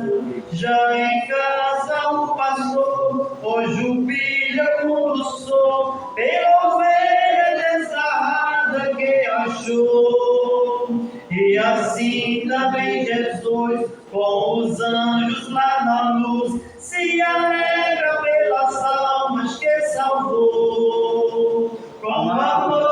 Já em casa o pastor hoje o pilha condução pela ovelha desarrada que achou. E assim também Jesus com os anjos lá na luz se alegra pelas almas que salvou. Com amor,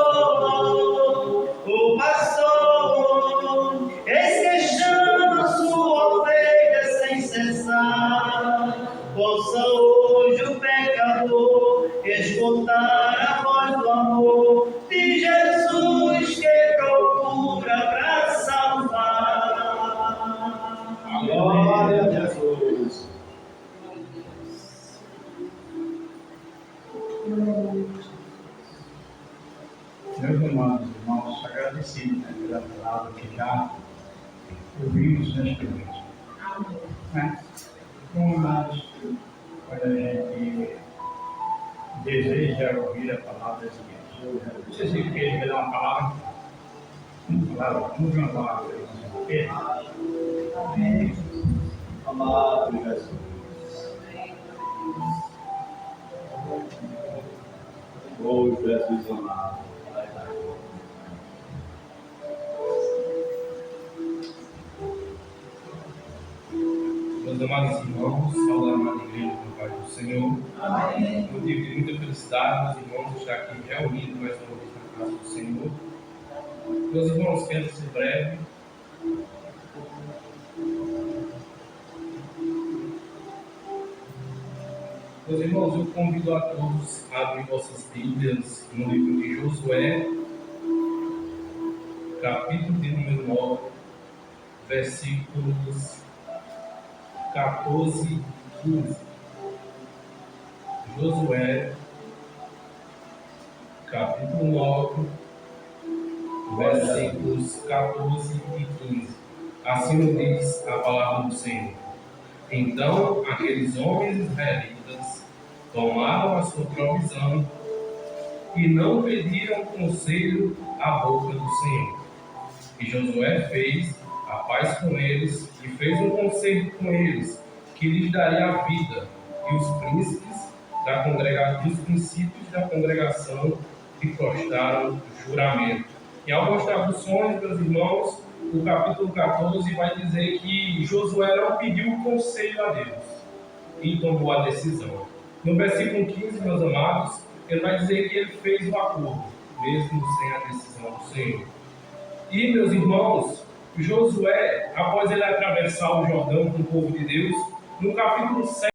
o pastor, eis que chama sua ovelha sem cessar. Possa hoje o pecador escutar a voz do amor de Jesus que procura para salvar. Glória a Jesus. Meus amados irmãos, agradecidos, né, pela palavra que já ouvimos nesta noite. Como amados, quando a gente deseja ouvir a palavra de Deus, você se quer me dar uma palavra? Vamos ver uma palavra para você. Amém. Amado Jesus. Oh, Jesus amado. Meus amados irmãos, saúde a amada igreja do Pai do Senhor. Amém. Motivo de muita felicidade, meus irmãos, estar aqui reunidos mais uma vez na casa do Senhor. Meus irmãos, quero ser breve. Meus irmãos, eu convido a todos a abrir vossas Bíblias no livro de Josué, capítulo de número 9, versículos 14 e 15. Josué, capítulo 9, versículos 14 e 15. Assim nos diz a palavra do Senhor. Então aqueles homens israelitas tomaram a sua provisão e não pediram conselho à boca do Senhor. E Josué fez a paz com eles e fez um conselho com eles, que lhes daria a vida, e os príncipes dos princípios da congregação lhe prostraram juramento. Em algumas traduções, meus irmãos, o capítulo 14 vai dizer que Josué não pediu conselho a Deus e tomou a decisão. No versículo 15, meus amados, ele vai dizer que ele fez o acordo, mesmo sem a decisão do Senhor. E, meus irmãos, Josué, após ele atravessar o Jordão com o povo de Deus, no capítulo 7,